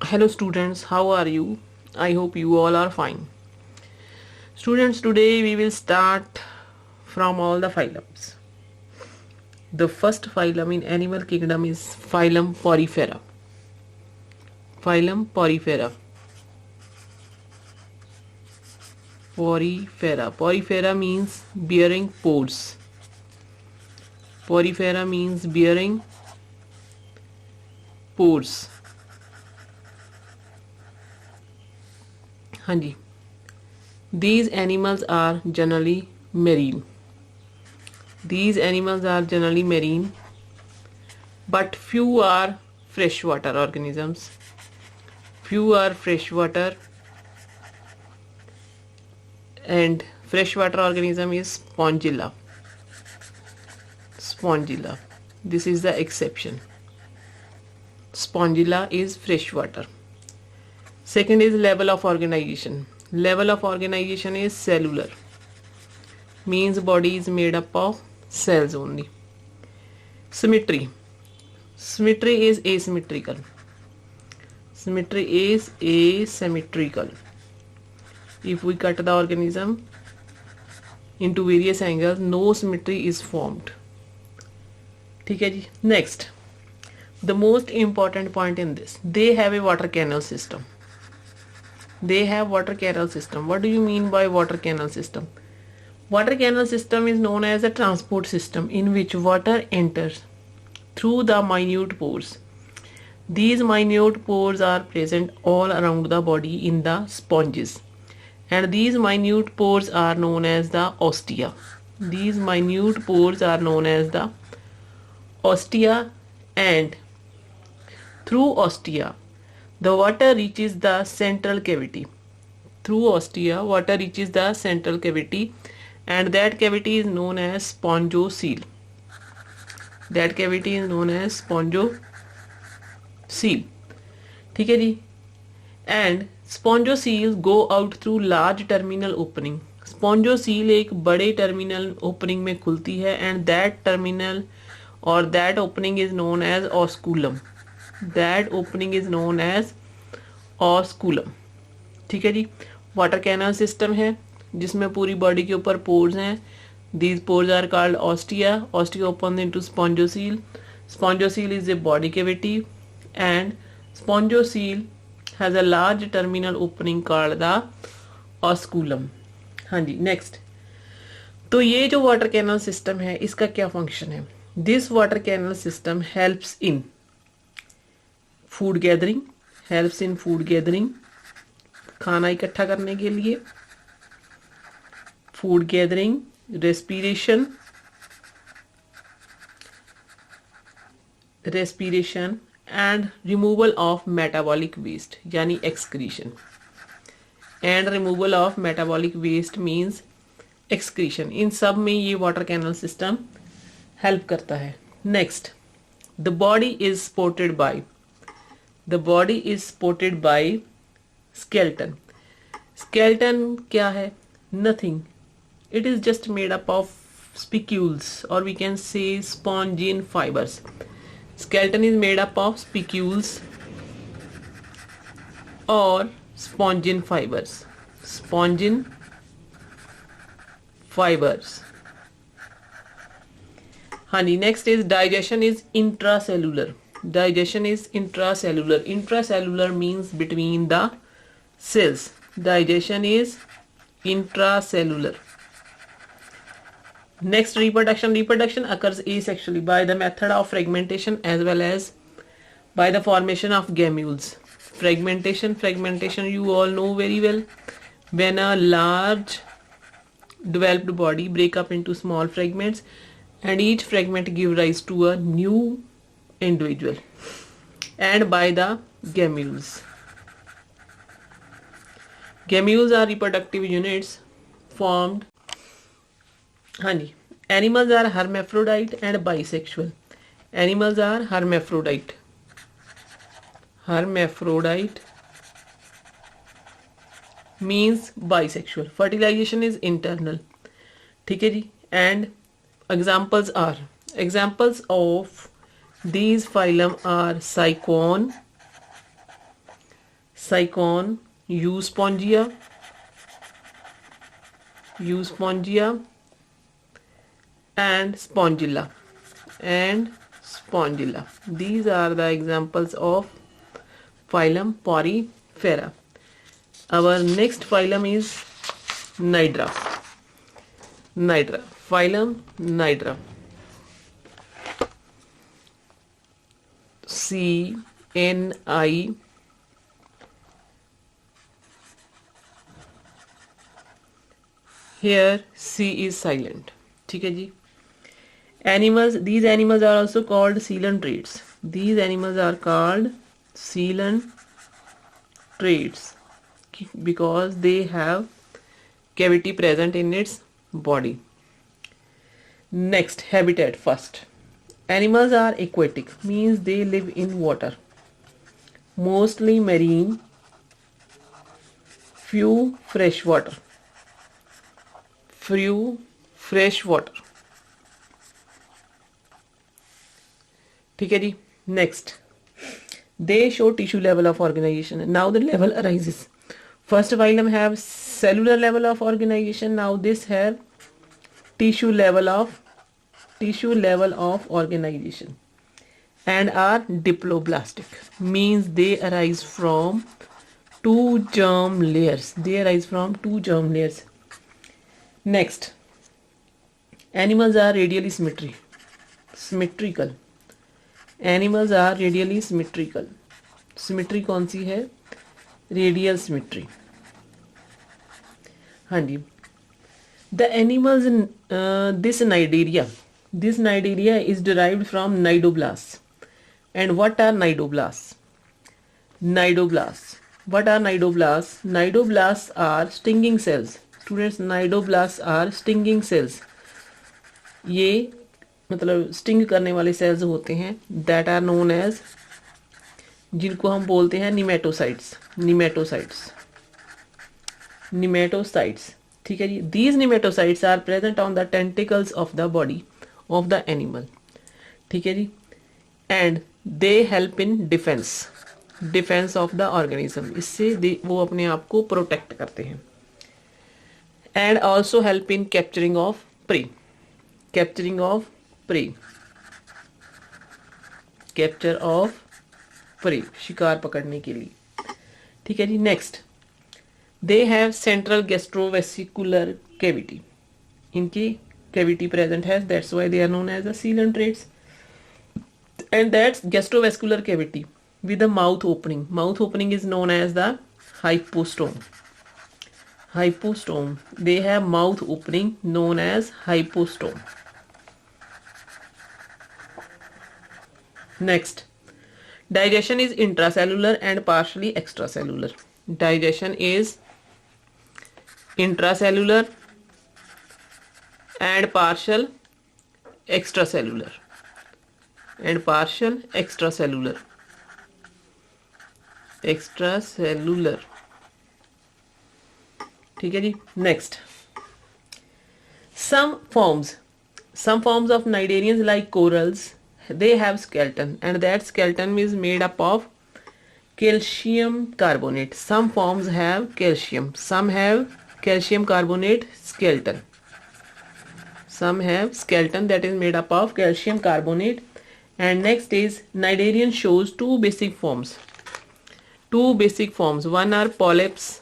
Hello students, how are you? I hope you all are fine. Students, today we will start from all the phylums. The first phylum in animal kingdom is phylum Porifera. Phylum Porifera. Porifera. Porifera means bearing pores. Porifera means bearing pores. हाँ जी. These animals are generally marine. These animals are generally marine, but few are freshwater organisms. Few are freshwater, and freshwater organism is Spongilla. Spongilla. This is the exception. Spongilla is freshwater. Second is level of organization. Level of organization is cellular. Means body is made up of cells only. Symmetry. Symmetry is asymmetrical. Symmetry is asymmetrical. If we cut the organism into various angles, no symmetry is formed. ठीक है जी. Next, the most important point in this, they have a water canal system. They have water canal system. What do you mean by water canal system? Water canal system is known as a transport system in which water enters through the minute pores. These minute pores are present all around the body in the sponges, and these minute pores are known as the ostia. These minute pores are known as the ostia, and through ostia the water reaches the central cavity. Through ostia water reaches the central cavity, and that cavity is known as spongocoel. That cavity is known as spongocoel. ठीक है जी. And spongocoels go out through large terminal opening. Spongocoel एक बड़े terminal opening में खुलती है, and that terminal or that opening is known as osculum. That opening is known as osculum. ठीक है जी. Water canal system है जिसमें पूरी बॉडी के ऊपर पोर्स हैं. These pores are called ostia. Ostia opens into spongocoel. Spongocoel is a body cavity, and spongocoel has a large terminal opening called the osculum. हाँ जी. Next, तो ये जो वाटर कैनल सिस्टम है इसका क्या फंक्शन है? This water canal system helps in food gathering. Helps in food gathering, खाना इकट्ठा करने के लिए. Food gathering, respiration, and removal of metabolic waste यानी excretion. And removal of metabolic waste means excretion. इन सब में ये वाटर कैनल सिस्टम हेल्प करता है. Next, the body is supported by skeleton. Skeleton क्या है? Nothing. It is just made up of spicules, or we can say spongin fibers. Skeleton is made up of spicules or spongin fibers. Spongin fibers. हाँ जी. Next is digestion is intracellular. Digestion is intracellular. Intracellular means between the cells. Digestion is intracellular. Next, reproduction. Reproduction occurs asexually by the method of fragmentation as well as by the formation of gammules. Fragmentation you all know very well. When a large developed body break up into small fragments, and each fragment give rise to a new individual, and by the gammules. Gammules are reproductive units formed. हाँ जी. Animals are hermaphrodite and bisexual. Animals are hermaphrodite. Hermaphrodite means bisexual. Fertilization is internal. ठीक है जी. And examples of these phylum are Sycon, साइकॉन, यूस्पोंजिया, and spongilla, These are the examples of phylum Porifera. Our next phylum is Nidra. Phylum Nidra. CNI. Here C is silent. ठीक है जी. Animals, these animals are also called coelantrates. These animals are called coelantrates because they have cavity present in its body. Next, habitat first. Animals are aquatic, means they live in water. Mostly marine, few freshwater. ठीक है जी. Next, they show tissue level of organization. Now the level arises. First phylum have cellular level of organization. Now this have tissue level of organization and are diploblastic, means they arise from two germ layers. Next, animals are radially symmetrical. Animals are radially symmetrical. Symmetry कौन सी है? Radial symmetry. हाँ जी. The animals in this nidaria is derived from nidoblasts. And what are nidoblasts? What are nidoblasts? Nidoblasts are stinging cells. Students, nidoblasts are stinging cells. ये मतलब sting करने वाले sales होते हैं, that are known as, जिनको हम बोलते हैं निमेटोसाइट्स. ठीक है जी. These nematocytes are present on the tentacles of the body of the animal. ठीक है जी. And they help in defence of the organism. इससे वो अपने आप को प्रोटेक्ट करते हैं. And also help in capturing of prey. Capture of prey, शिकार पकड़ने के लिए. ठीक है जी. Next, they have central gastrovascular cavity. इनकी कैविटी प्रेजेंट है, that's why they are known as the coelenterates. And that's gastrovascular cavity with a mouth opening is known as the hypostome. They have mouth opening known as hypostome. Next, digestion is intracellular and partially extracellular. Digestion is intracellular and partial extracellular. ठीक है जी. Next, some forms of cnidarians like corals, they have skeleton, and that skeleton is made up of calcium carbonate. Some forms have calcium, some have calcium carbonate skeleton. Some have skeleton that is made up of calcium carbonate. And next is cnidarian shows two basic forms. One are polyps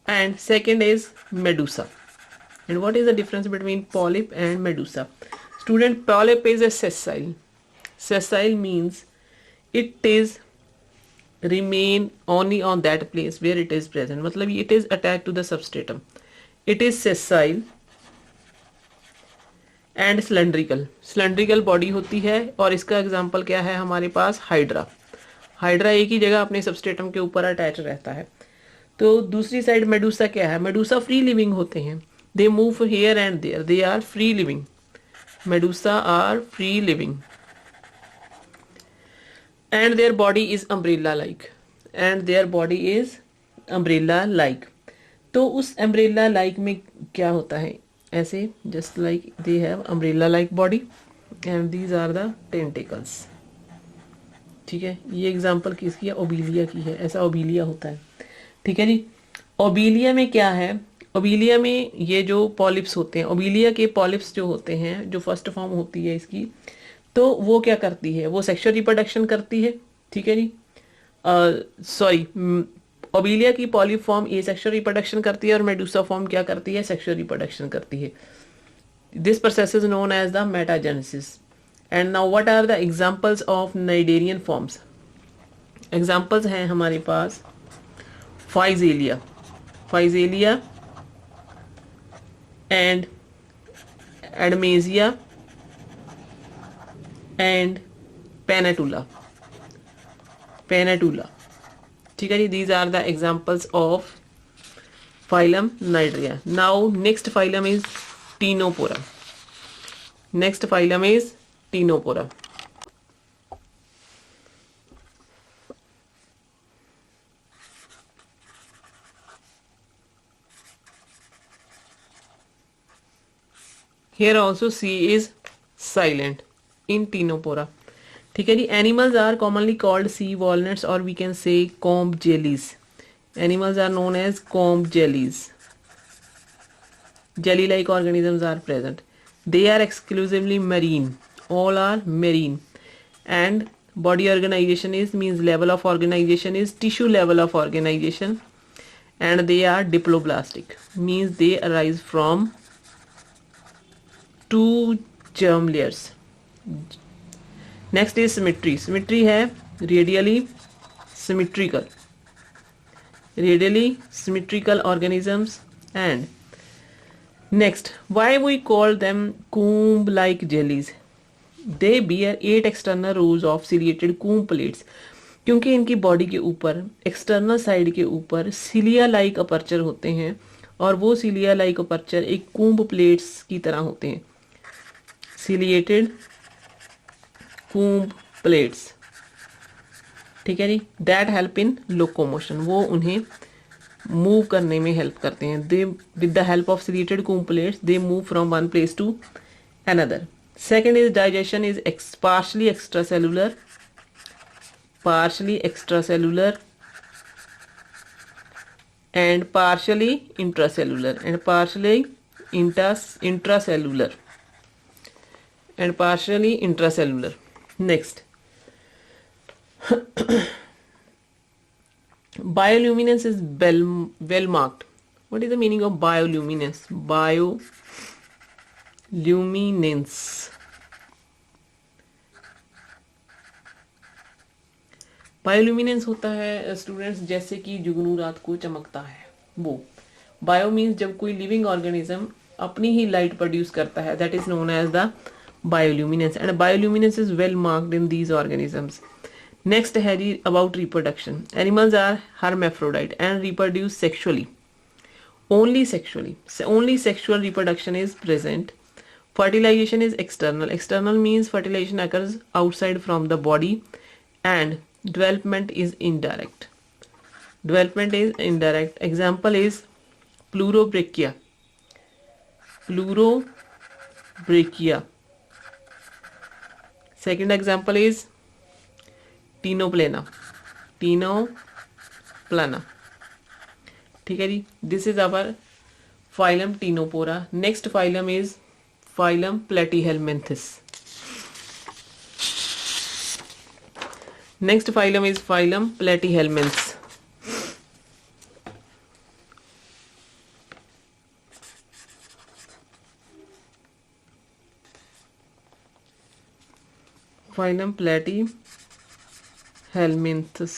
and second is medusa. And what is the difference between polyp and medusa? Student, polyp is a sessile means it is remain only on that place where it is present. मतलब it is attached to the substratum. It is sessile and cylindrical body होती है. और इसका example क्या है हमारे पास? Hydra एक ही जगह अपने सबस्ट्रेटम के ऊपर अटैच रहता है. तो दूसरी साइड मेडूसा क्या है? मेडूसा फ्री लिविंग होते हैं. They move here and there. They are free living. Medusa are free living and their body is umbrella like. तो उस अम्ब्रेला लाइक में क्या होता है? ऐसे just like they have umbrella like body and these are the tentacles. ठीक है, ये एग्जाम्पल किसकी है, ओबीलिया की है, ऐसा ओबीलिया होता है। ठीक है जी। ओबीलिया में क्या है, ओबीलिया में ये जो पॉलिप्स होते हैं, ओबीलिया के पॉलिप्स जो होते हैं, जो फर्स्ट फॉर्म होती है इसकी, तो वो क्या करती है, वो सेक्सुअल रिप्रोडक्शन करती है। ठीक है जी। सॉरी, ओबीलिया की पॉलिप फॉर्म ये सेक्सुअल रिप्रोडक्शन करती है और मेडुसा फॉर्म क्या करती है, सेक्सुअल रिप्रोडक्शन करती है। This process is known as the metagenesis. And now what are the examples of cnidarian forms. Examples हैं हमारे पास फाइजेलिया, फाइजेलिया एंड एडमेजिया एंड पेनेटुला, पेनेटुला। ठीक है जी, these are the examples of phylum Cnidaria. Now next phylum is Ctenophora, next phylum is Ctenophora. Here also C is silent in Ctenophora. ठीक है जी। Animals are commonly called sea walnuts or we can say comb jellies. Animals are known as comb jellies. Jelly-like organisms are present. They are exclusively marine. All are marine. And body organization is, means level of organization is tissue level of organization. And they are diploblastic, means they arise from two germ layers. Next is symmetry. Symmetry है radially symmetrical, radially symmetrical organisms. And next, why we call them comb like jellies? They bear 8 external rows of ciliated comb plates. क्योंकि इनकी body के ऊपर, external side के ऊपर cilia like aperture होते हैं और वो सिलिया लाइक अपर्चर एक कूम्ब प्लेट्स की तरह होते हैं, सिलिएटेड कूम्ब प्लेट्स। ठीक है जी। दैट हेल्प इन लोकोमोशन, वो उन्हें मूव करने में हेल्प करते हैं। They with the help of ciliated comb plates they move from one place to another. Second is digestion is partially extracellular, partially extracellular and partially intracellular and partially intracellular and partially intracellular. Next, bioluminescence is well marked. What is the meaning of bioluminescence? Bioluminescence, bioluminescence होता है students जैसे कि जुगनू रात को चमकता है, वो। Bio means जब कोई लिविंग ऑर्गेनिज्म अपनी ही लाइट प्रोड्यूस करता है, that is known as the bioluminescence. And bioluminescence is well marked in these organisms. Next है जी about reproduction. Animals are hermaphrodite and reproduce sexually, only sexually, only sexual reproduction is present. Fertilization is external. External means fertilization occurs outside from the body. And development is indirect. Development is indirect. Example is pleurobrachia, pleurobrachia. Second example is tenoplana, tenoplana. ठीक है जी। This is our phylum Ctenopora. Next phylum is phylum Platyhelminthes. Next phylum is phylum Platyhelminths. Phylum Platyhelminths.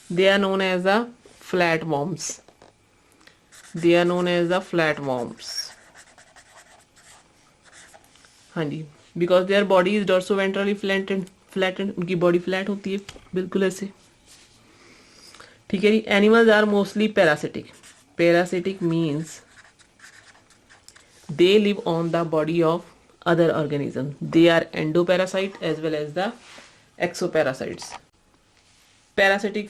They are known as the flatworms. They are known as the flatworms. हाँ जी, because their body is dorsoventrally flattened, उनकी body flat होती है बिल्कुल ऐसे। ठीक है जी। Animals are mostly parasitic. Parasitic means they live on the body of other organism. They are endoparasite as well as the exoparasites. Parasitic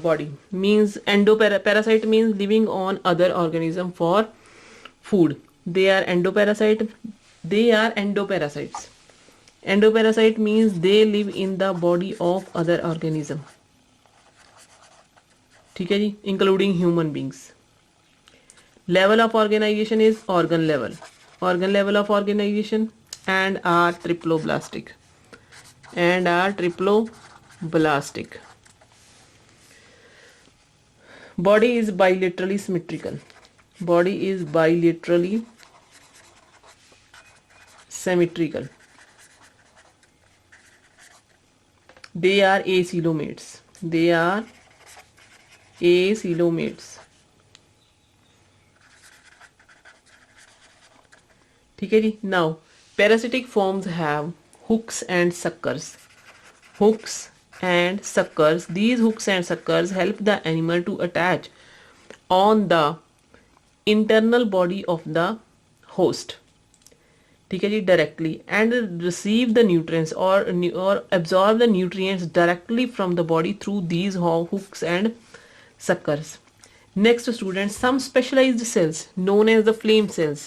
body means parasite means living on other organism for food. They are endoparasite. They are endoparasites. Endoparasite means they live in the body of other organism, ठीक है जी, including human beings. Level of organization is organ level. Organ level of organization and are triploblastic. Body is bilaterally symmetrical. Body is bilaterally symmetrical. They are acoelomates. They are acoelomates. ठीक है जी. Now parasitic forms have hooks and suckers. Hooks and suckers. These hooks and suckers help the animal to attach on the internal body of the host. ठीक है जी, directly and receive the nutrients or absorb the nutrients directly from the body through these hooks and suckers. Next students, some specialized cells known as the flame cells.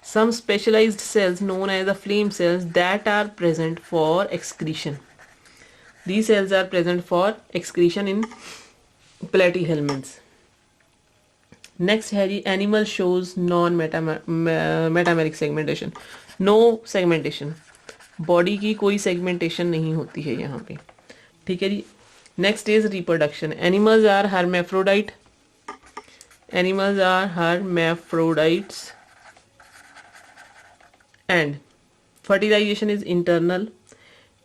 Some specialized cells known as the flame cells that are present for excretion. These cells are present for excretion in platyhelminths. Next है जी, animal shows non-metameric segmentation. No segmentation. Body की कोई segmentation नहीं होती है यहाँ पे, ठीक है जी. Next is reproduction. Animals are hermaphrodite. Animals are hermaphrodites. And fertilization is internal.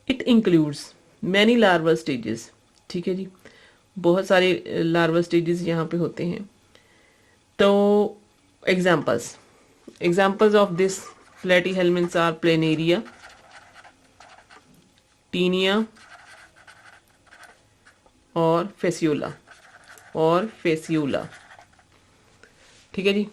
It includes many larval stages. ठीक है जी, बहुत सारे larval stages यहाँ पे होते हैं. तो examples of this platyhelminths are planaria, taenia और fasciola. ठीक है जी.